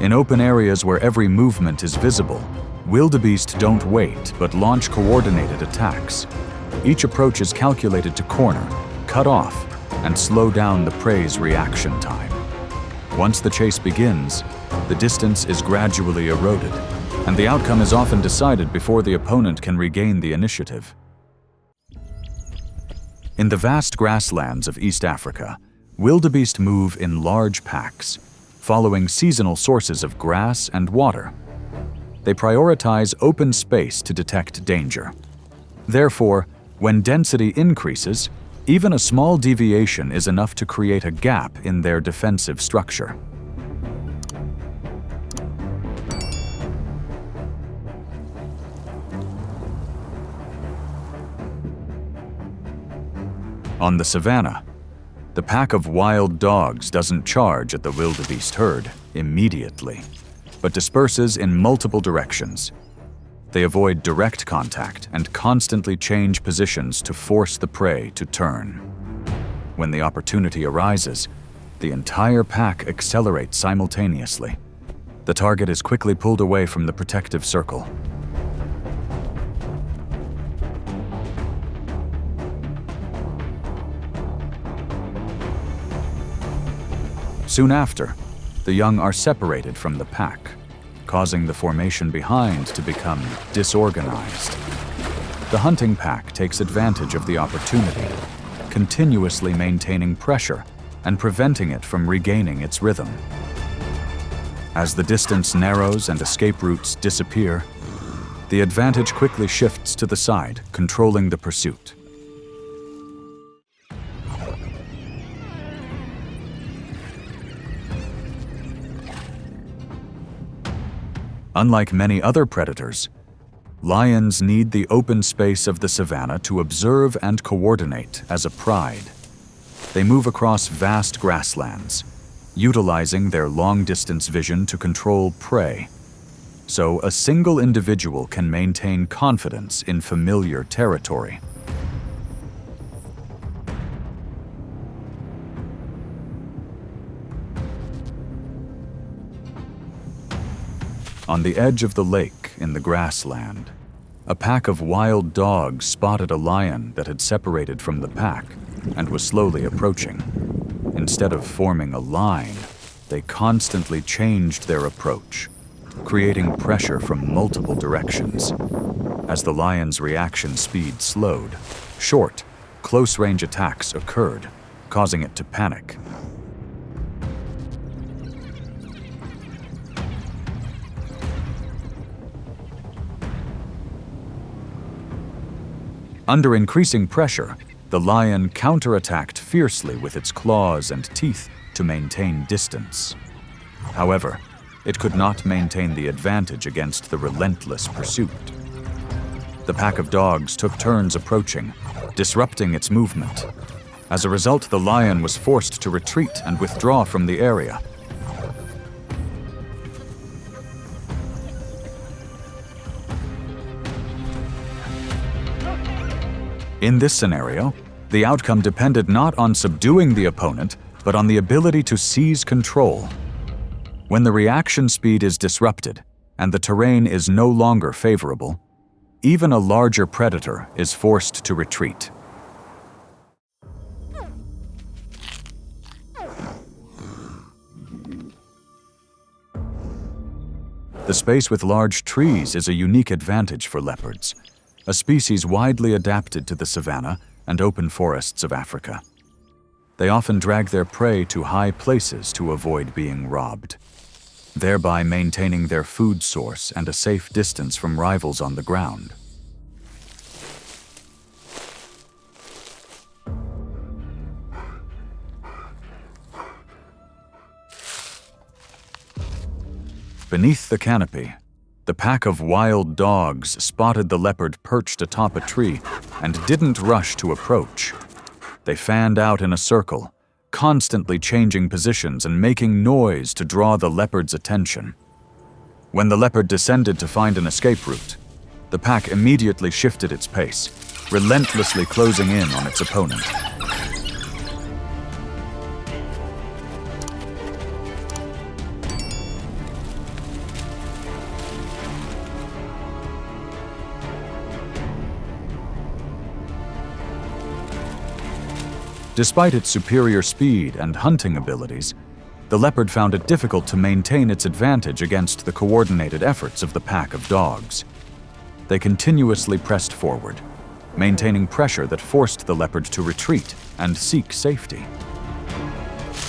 In open areas where every movement is visible, wildebeest don't wait but launch coordinated attacks. Each approach is calculated to corner, cut off, and slow down the prey's reaction time. Once the chase begins, the distance is gradually eroded, and the outcome is often decided before the opponent can regain the initiative. In the vast grasslands of East Africa, wildebeest move in large packs, following seasonal sources of grass and water. They prioritize open space to detect danger. Therefore, when density increases, even a small deviation is enough to create a gap in their defensive structure. On the savannah, the pack of wild dogs doesn't charge at the wildebeest herd immediately, but disperses in multiple directions. They avoid direct contact and constantly change positions to force the prey to turn. When the opportunity arises, the entire pack accelerates simultaneously. The target is quickly pulled away from the protective circle. Soon after, the young are separated from the pack, causing the formation behind to become disorganized. The hunting pack takes advantage of the opportunity, continuously maintaining pressure and preventing it from regaining its rhythm. As the distance narrows and escape routes disappear, the advantage quickly shifts to the side, controlling the pursuit. Unlike many other predators, lions need the open space of the savanna to observe and coordinate as a pride. They move across vast grasslands, utilizing their long-distance vision to control prey. So a single individual can maintain confidence in familiar territory. On the edge of the lake in the grassland, a pack of wild dogs spotted a lion that had separated from the pack and was slowly approaching. Instead of forming a line, they constantly changed their approach, creating pressure from multiple directions. As the lion's reaction speed slowed, short, close-range attacks occurred, causing it to panic. Under increasing pressure, the lion counterattacked fiercely with its claws and teeth to maintain distance. However, it could not maintain the advantage against the relentless pursuit. The pack of dogs took turns approaching, disrupting its movement. As a result, the lion was forced to retreat and withdraw from the area. In this scenario, the outcome depended not on subduing the opponent, but on the ability to seize control. When the reaction speed is disrupted and the terrain is no longer favorable, even a larger predator is forced to retreat. The space with large trees is a unique advantage for leopards, a species widely adapted to the savanna and open forests of Africa. They often drag their prey to high places to avoid being robbed, thereby maintaining their food source and a safe distance from rivals on the ground. Beneath the canopy, the pack of wild dogs spotted the leopard perched atop a tree and didn't rush to approach. They fanned out in a circle, constantly changing positions and making noise to draw the leopard's attention. When the leopard descended to find an escape route, the pack immediately shifted its pace, relentlessly closing in on its opponent. Despite its superior speed and hunting abilities, the leopard found it difficult to maintain its advantage against the coordinated efforts of the pack of dogs. They continuously pressed forward, maintaining pressure that forced the leopard to retreat and seek safety.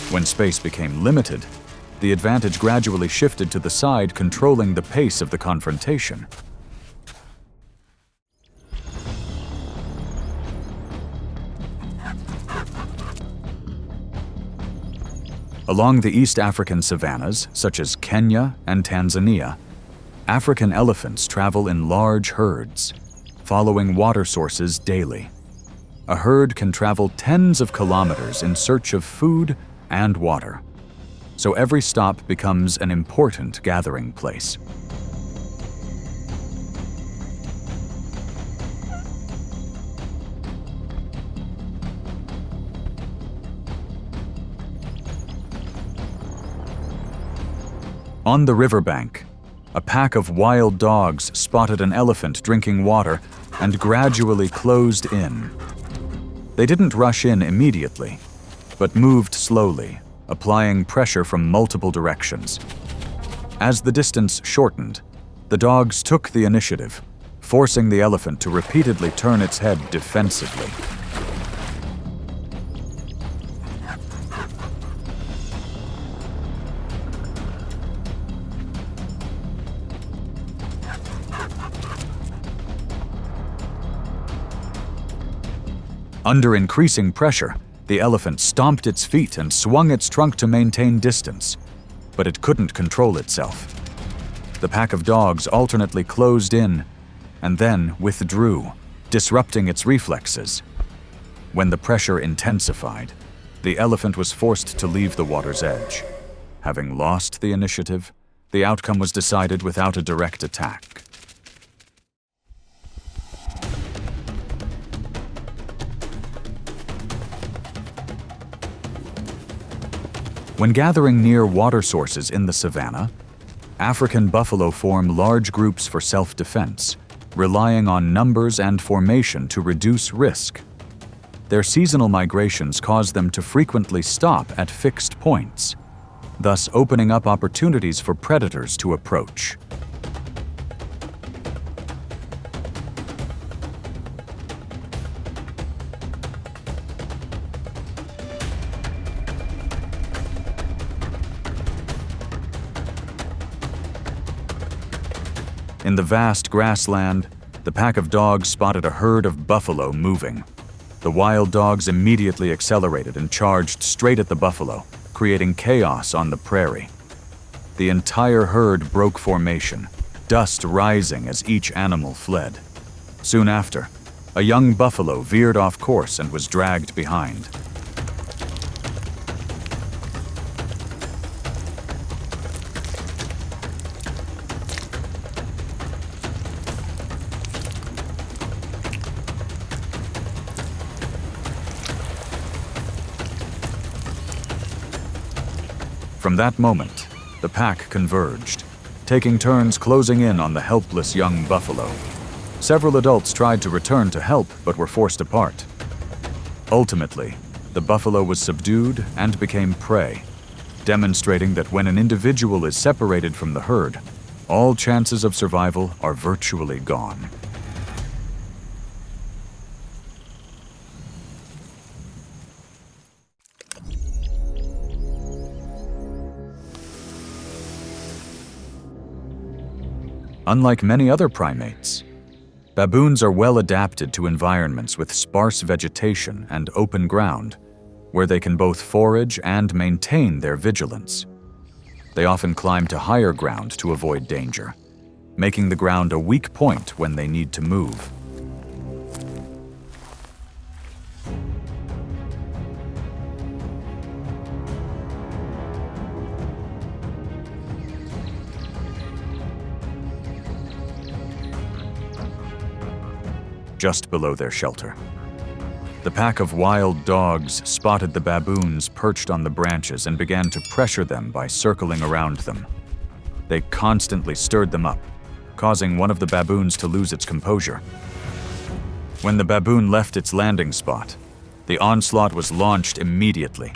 When space became limited, the advantage gradually shifted to the side controlling the pace of the confrontation. Along the East African savannas, such as Kenya and Tanzania, African elephants travel in large herds, following water sources daily. A herd can travel tens of kilometers in search of food and water, so every stop becomes an important gathering place. On the riverbank, a pack of wild dogs spotted an elephant drinking water and gradually closed in. They didn't rush in immediately, but moved slowly, applying pressure from multiple directions. As the distance shortened, the dogs took the initiative, forcing the elephant to repeatedly turn its head defensively. Under increasing pressure, the elephant stomped its feet and swung its trunk to maintain distance, but it couldn't control itself. The pack of dogs alternately closed in and then withdrew, disrupting its reflexes. When the pressure intensified, the elephant was forced to leave the water's edge. Having lost the initiative, the outcome was decided without a direct attack. When gathering near water sources in the savanna, African buffalo form large groups for self-defense, relying on numbers and formation to reduce risk. Their seasonal migrations cause them to frequently stop at fixed points, thus opening up opportunities for predators to approach. In the vast grassland, the pack of dogs spotted a herd of buffalo moving. The wild dogs immediately accelerated and charged straight at the buffalo, creating chaos on the prairie. The entire herd broke formation, dust rising as each animal fled. Soon after, a young buffalo veered off course and was dragged behind. From that moment, the pack converged, taking turns closing in on the helpless young buffalo. Several adults tried to return to help but were forced apart. Ultimately, the buffalo was subdued and became prey, demonstrating that when an individual is separated from the herd, all chances of survival are virtually gone. Unlike many other primates, baboons are well adapted to environments with sparse vegetation and open ground, where they can both forage and maintain their vigilance. They often climb to higher ground to avoid danger, making the ground a weak point when they need to move. Just below their shelter, the pack of wild dogs spotted the baboons perched on the branches and began to pressure them by circling around them. They constantly stirred them up, causing one of the baboons to lose its composure. When the baboon left its landing spot, The onslaught was launched immediately.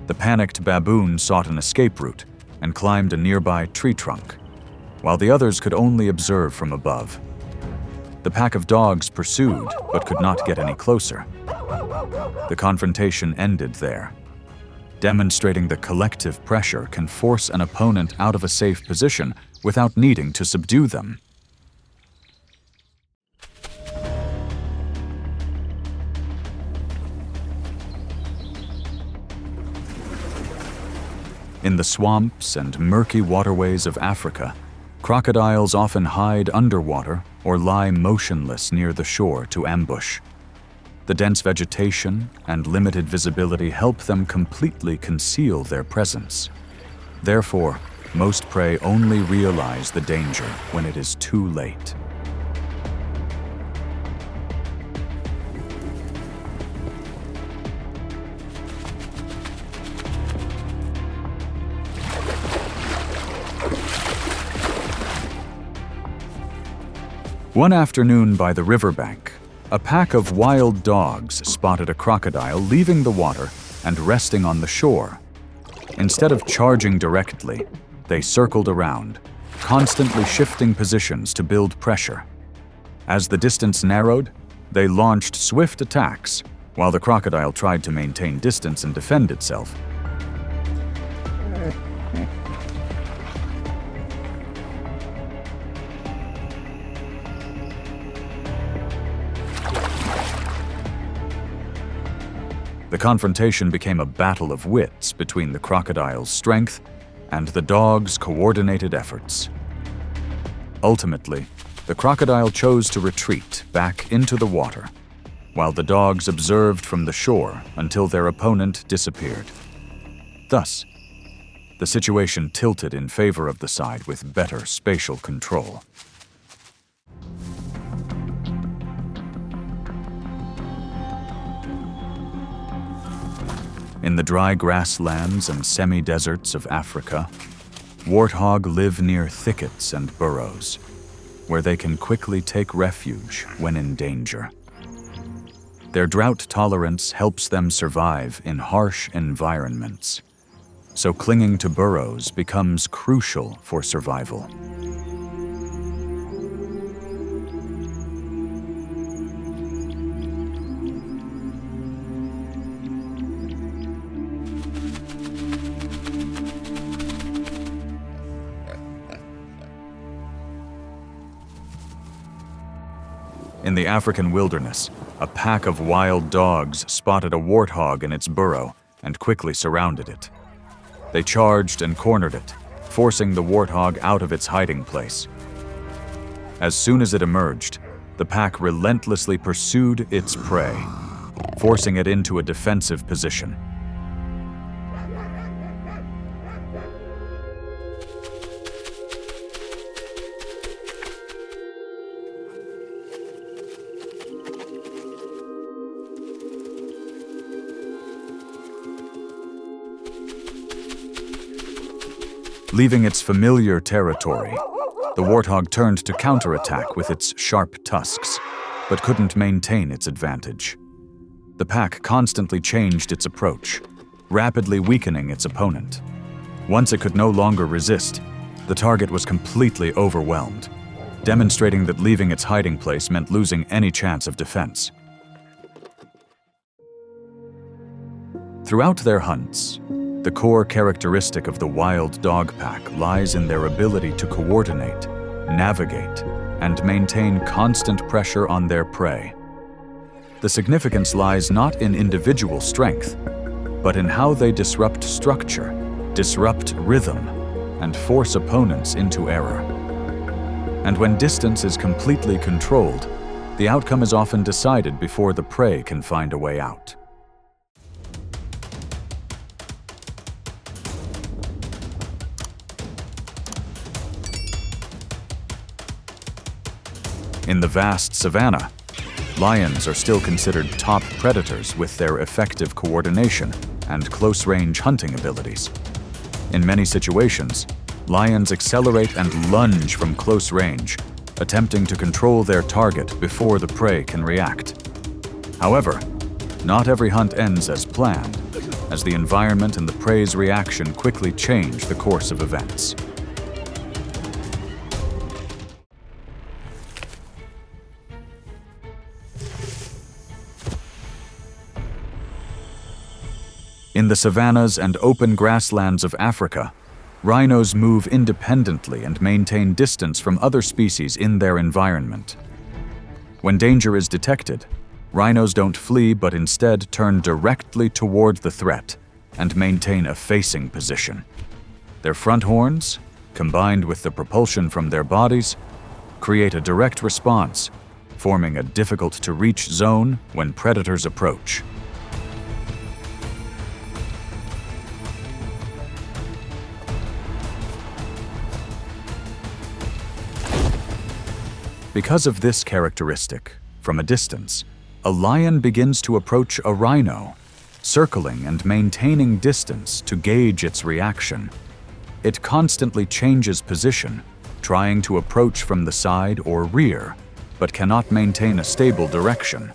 The panicked baboon sought an escape route and climbed a nearby tree trunk, while the others could only observe from above. The pack of dogs pursued, but could not get any closer. The confrontation ended there. Demonstrating that collective pressure can force an opponent out of a safe position without needing to subdue them. In the swamps and murky waterways of Africa, crocodiles often hide underwater or lie motionless near the shore to ambush. The dense vegetation and limited visibility help them completely conceal their presence. Therefore, most prey only realize the danger when it is too late. One afternoon by the riverbank, a pack of wild dogs spotted a crocodile leaving the water and resting on the shore. Instead of charging directly, they circled around, constantly shifting positions to build pressure. As the distance narrowed, they launched swift attacks, while the crocodile tried to maintain distance and defend itself. The confrontation became a battle of wits between the crocodile's strength and the dog's coordinated efforts. Ultimately, the crocodile chose to retreat back into the water, while the dogs observed from the shore until their opponent disappeared. Thus, the situation tilted in favor of the side with better spatial control. In the dry grasslands and semi-deserts of Africa, warthog live near thickets and burrows, where they can quickly take refuge when in danger. Their drought tolerance helps them survive in harsh environments, so clinging to burrows becomes crucial for survival. In the African wilderness, a pack of wild dogs spotted a warthog in its burrow and quickly surrounded it. They charged and cornered it, forcing the warthog out of its hiding place. As soon as it emerged, the pack relentlessly pursued its prey, forcing it into a defensive position. Leaving its familiar territory, the warthog turned to counterattack with its sharp tusks, but couldn't maintain its advantage. The pack constantly changed its approach, rapidly weakening its opponent. Once it could no longer resist, the target was completely overwhelmed, demonstrating that leaving its hiding place meant losing any chance of defense. Throughout their hunts, the core characteristic of the wild dog pack lies in their ability to coordinate, navigate, and maintain constant pressure on their prey. The significance lies not in individual strength, but in how they disrupt structure, disrupt rhythm, and force opponents into error. And when distance is completely controlled, the outcome is often decided before the prey can find a way out. In the vast savanna, lions are still considered top predators with their effective coordination, and close-range hunting abilities. In many situations, lions accelerate and lunge from close range, attempting to control their target before the prey can react. However, not every hunt ends as planned, as the environment and the prey's reaction quickly change the course of events. In the savannas and open grasslands of Africa, rhinos move independently and maintain distance from other species in their environment. When danger is detected, rhinos don't flee but instead turn directly toward the threat and maintain a facing position. Their front horns, combined with the propulsion from their bodies, create a direct response, forming a difficult-to-reach zone when predators approach. Because of this characteristic, from a distance, a lion begins to approach a rhino, circling and maintaining distance to gauge its reaction. It constantly changes position, trying to approach from the side or rear, but cannot maintain a stable direction.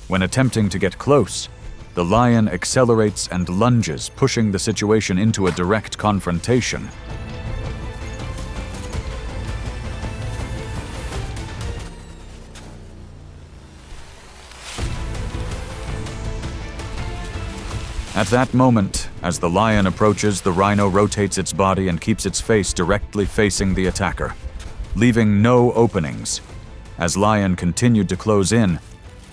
When attempting to get close, the lion accelerates and lunges, pushing the situation into a direct confrontation. At that moment, as the lion approaches, the rhino rotates its body and keeps its face directly facing the attacker, leaving no openings. As lion continued to close in,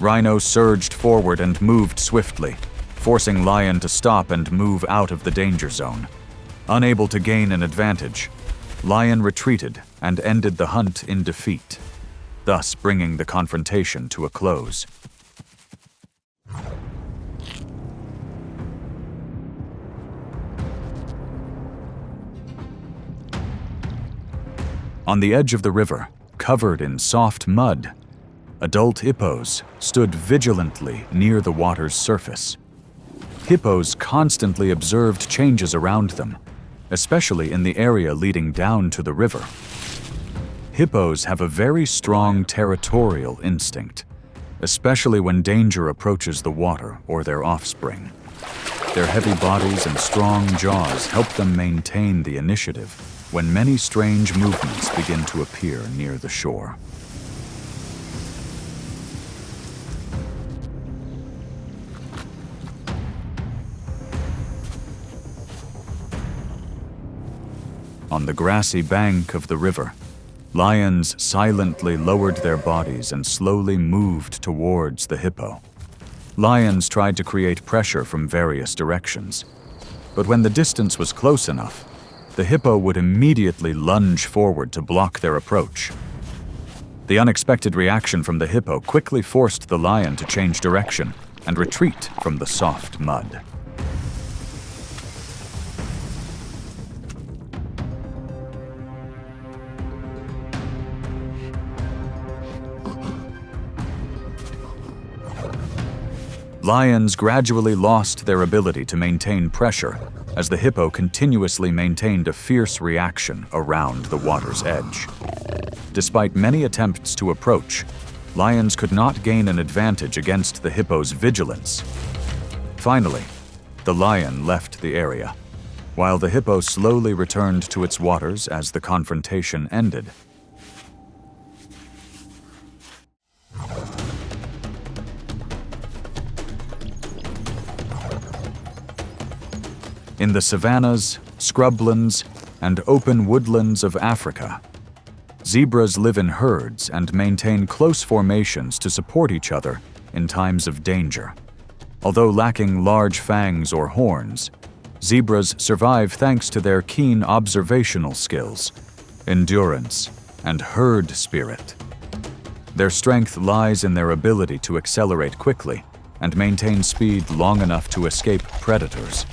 rhino surged forward and moved swiftly, forcing lion to stop and move out of the danger zone. Unable to gain an advantage, lion retreated and ended the hunt in defeat, thus bringing the confrontation to a close. On the edge of the river, covered in soft mud, adult hippos stood vigilantly near the water's surface. Hippos constantly observed changes around them, especially in the area leading down to the river. Hippos have a very strong territorial instinct, especially when danger approaches the water or their offspring. Their heavy bodies and strong jaws help them maintain the initiative when many strange movements begin to appear near the shore. On the grassy bank of the river, lions silently lowered their bodies and slowly moved towards the hippo. Lions tried to create pressure from various directions, but when the distance was close enough, the hippo would immediately lunge forward to block their approach. The unexpected reaction from the hippo quickly forced the lion to change direction and retreat from the soft mud. Lions gradually lost their ability to maintain pressure as the hippo continuously maintained a fierce reaction around the water's edge. Despite many attempts to approach, lions could not gain an advantage against the hippo's vigilance. Finally, the lion left the area, while the hippo slowly returned to its waters as the confrontation ended. In the savannas, scrublands, and open woodlands of Africa, zebras live in herds and maintain close formations to support each other in times of danger. Although lacking large fangs or horns, zebras survive thanks to their keen observational skills, endurance, and herd spirit. Their strength lies in their ability to accelerate quickly and maintain speed long enough to escape predators.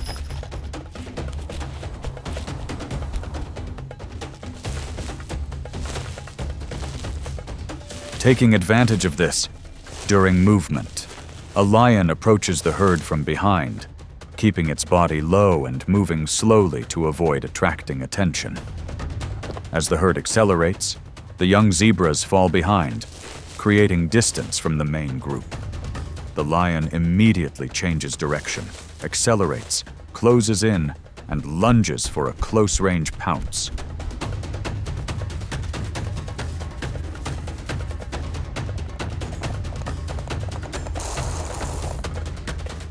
Taking advantage of this, during movement, a lion approaches the herd from behind, keeping its body low and moving slowly to avoid attracting attention. As the herd accelerates, the young zebras fall behind, creating distance from the main group. The lion immediately changes direction, accelerates, closes in, and lunges for a close-range pounce.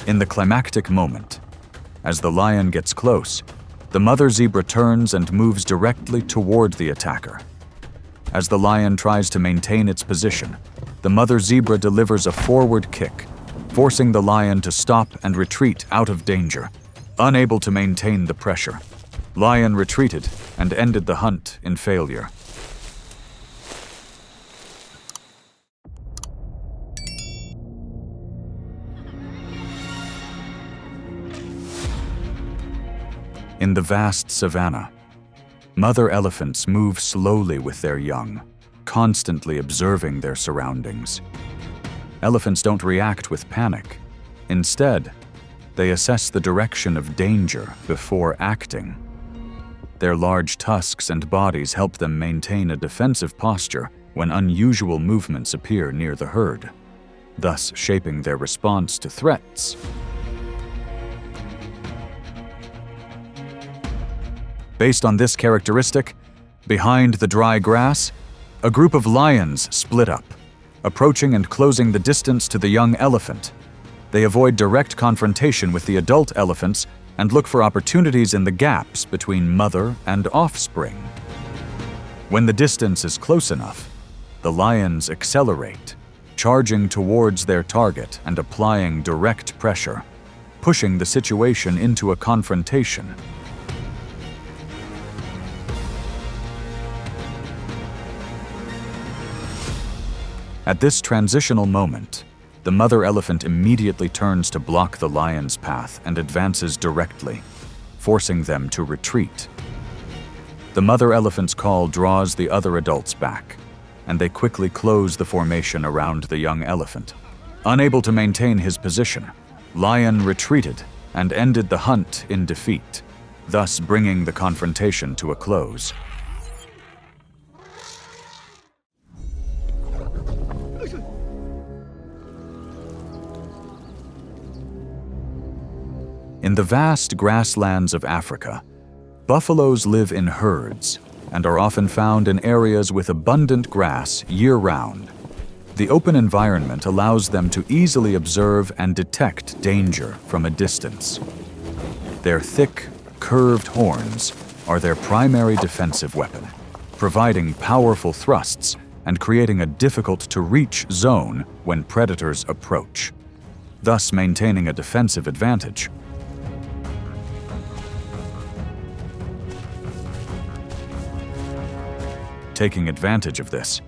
In the climactic moment, as the lion gets close, the mother zebra turns and moves directly toward the attacker. As the lion tries to maintain its position, the mother zebra delivers a forward kick, forcing the lion to stop and retreat out of danger. Unable to maintain the pressure, lion retreated and ended the hunt in failure. In the vast savanna, mother elephants move slowly with their young, constantly observing their surroundings. Elephants don't react with panic. Instead, they assess the direction of danger before acting. Their large tusks and bodies help them maintain a defensive posture when unusual movements appear near the herd, thus shaping their response to threats. Based on this characteristic, behind the dry grass, a group of lions split up, approaching and closing the distance to the young elephant. They avoid direct confrontation with the adult elephants and look for opportunities in the gaps between mother and offspring. When the distance is close enough, the lions accelerate, charging towards their target and applying direct pressure, pushing the situation into a confrontation. At this transitional moment, the mother elephant immediately turns to block the lion's path and advances directly, forcing them to retreat. The mother elephant's call draws the other adults back, and they quickly close the formation around the young elephant. Unable to maintain his position, lion retreated and ended the hunt in defeat, thus bringing the confrontation to a close. In the vast grasslands of Africa, buffaloes live in herds and are often found in areas with abundant grass year-round. The open environment allows them to easily observe and detect danger from a distance. Their thick, curved horns are their primary defensive weapon, providing powerful thrusts and creating a difficult-to-reach zone when predators approach, thus maintaining a defensive advantage. Taking advantage of this,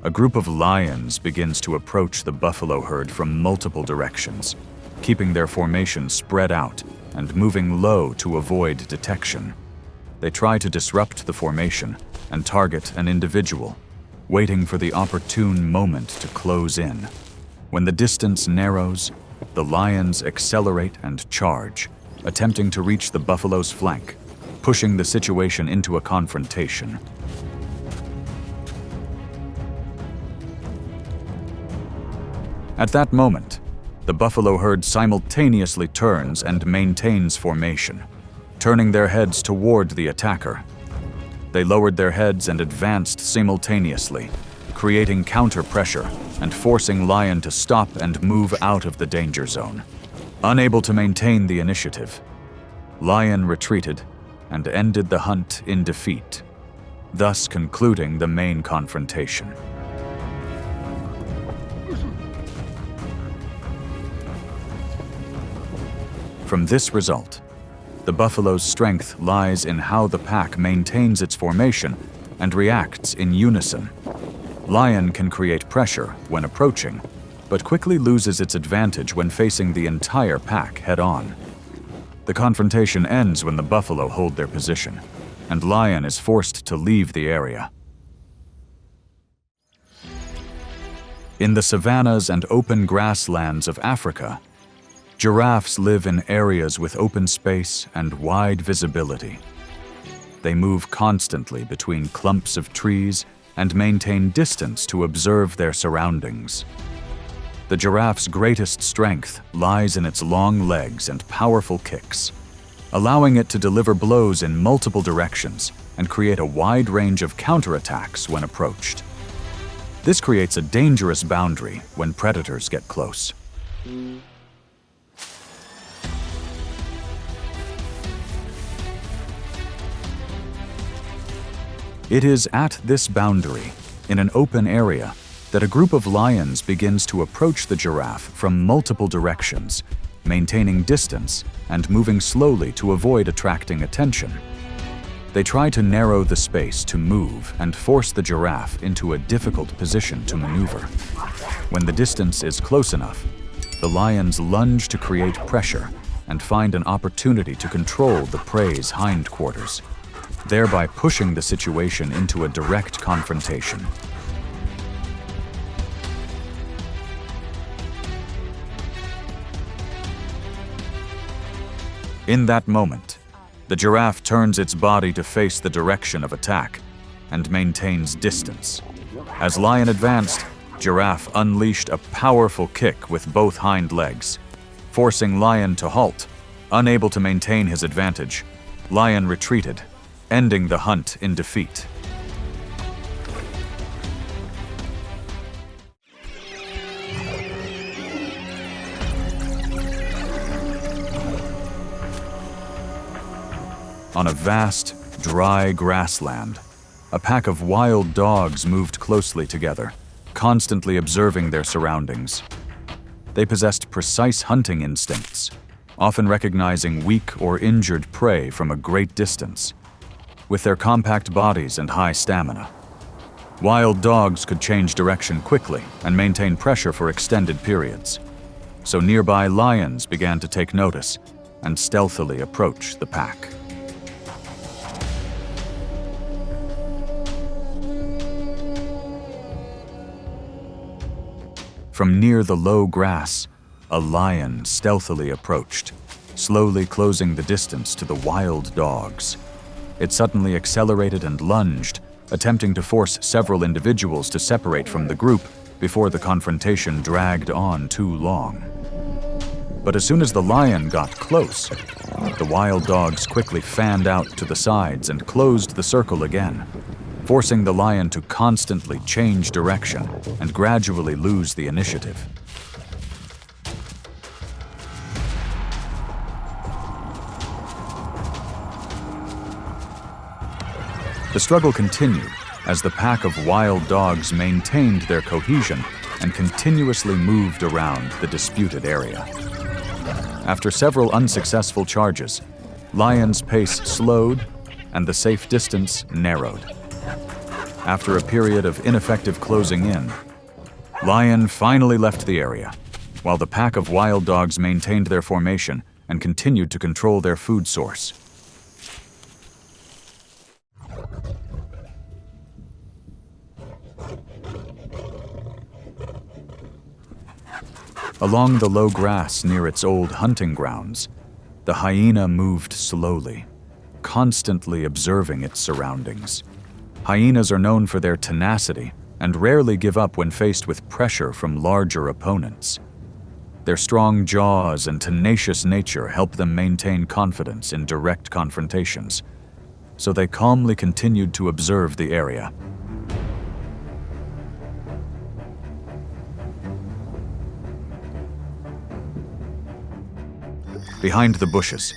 a group of lions begins to approach the buffalo herd from multiple directions, keeping their formation spread out and moving low to avoid detection. They try to disrupt the formation and target an individual, waiting for the opportune moment to close in. When the distance narrows, the lions accelerate and charge, attempting to reach the buffalo's flank, pushing the situation into a confrontation. At that moment, the buffalo herd simultaneously turns and maintains formation, turning their heads toward the attacker. They lowered their heads and advanced simultaneously, creating counter-pressure and forcing lion to stop and move out of the danger zone. Unable to maintain the initiative, lion retreated and ended the hunt in defeat, thus concluding the main confrontation. From this result, the buffalo's strength lies in how the pack maintains its formation and reacts in unison. Lion can create pressure when approaching, but quickly loses its advantage when facing the entire pack head-on. The confrontation ends when the buffalo hold their position, and lion is forced to leave the area. In the savannas and open grasslands of Africa, Giraffes live in areas with open space and wide visibility. They move constantly between clumps of trees and maintain distance to observe their surroundings. The giraffe's greatest strength lies in its long legs and powerful kicks, allowing it to deliver blows in multiple directions and create a wide range of counterattacks when approached. This creates a dangerous boundary when predators get close. It is at this boundary, in an open area, that a group of lions begins to approach the giraffe from multiple directions, maintaining distance and moving slowly to avoid attracting attention. They try to narrow the space to move and force the giraffe into a difficult position to maneuver. When the distance is close enough, the lions lunge to create pressure and find an opportunity to control the prey's hindquarters, thereby pushing the situation into a direct confrontation. In that moment, the giraffe turns its body to face the direction of attack and maintains distance. As lion advanced, Giraffe unleashed a powerful kick with both hind legs, forcing lion to halt. Unable to maintain his advantage, lion retreated, ending the hunt in defeat. On a vast, dry grassland, a pack of wild dogs moved closely together, constantly observing their surroundings. They possessed precise hunting instincts, often recognizing weak or injured prey from a great distance. With their compact bodies and high stamina, wild dogs could change direction quickly and maintain pressure for extended periods. So nearby lions began to take notice and stealthily approach the pack. From near the low grass, a lion stealthily approached, slowly closing the distance to the wild dogs. It suddenly accelerated and lunged, attempting to force several individuals to separate from the group before the confrontation dragged on too long. But as soon as the lion got close, the wild dogs quickly fanned out to the sides and closed the circle again, forcing the lion to constantly change direction and gradually lose the initiative. The struggle continued as the pack of wild dogs maintained their cohesion and continuously moved around the disputed area. After several unsuccessful charges, lion's pace slowed and the safe distance narrowed. After a period of ineffective closing in, lion finally left the area, while the pack of wild dogs maintained their formation and continued to control their food source. Along the low grass near its old hunting grounds, the hyena moved slowly, constantly observing its surroundings. Hyenas are known for their tenacity and rarely give up when faced with pressure from larger opponents. Their strong jaws and tenacious nature help them maintain confidence in direct confrontations, so they calmly continued to observe the area. Behind the bushes,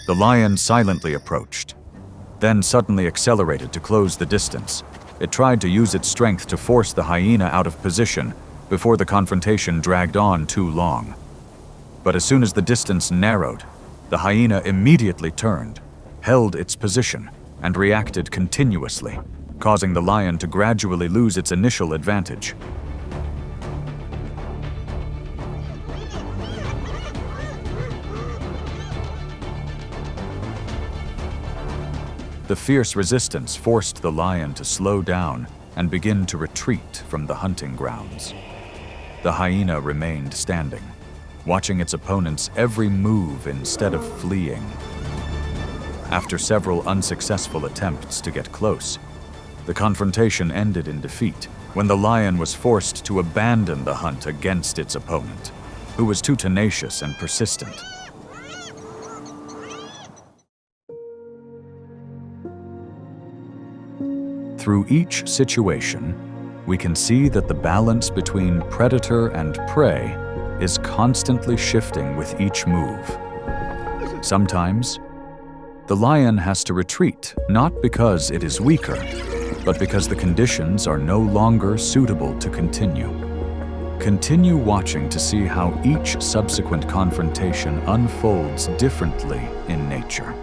the lion silently approached, then suddenly accelerated to close the distance. It tried to use its strength to force the hyena out of position before the confrontation dragged on too long. But as soon as the distance narrowed, the hyena immediately turned, held its position, and reacted continuously, causing the lion to gradually lose its initial advantage. The fierce resistance forced the lion to slow down and begin to retreat from the hunting grounds. The hyena remained standing, watching its opponent's every move instead of fleeing. After several unsuccessful attempts to get close, the confrontation ended in defeat when the lion was forced to abandon the hunt against its opponent, who was too tenacious and persistent. Through each situation, we can see that the balance between predator and prey is constantly shifting with each move. Sometimes, the lion has to retreat, not because it is weaker, but because the conditions are no longer suitable to continue. Continue watching to see how each subsequent confrontation unfolds differently in nature.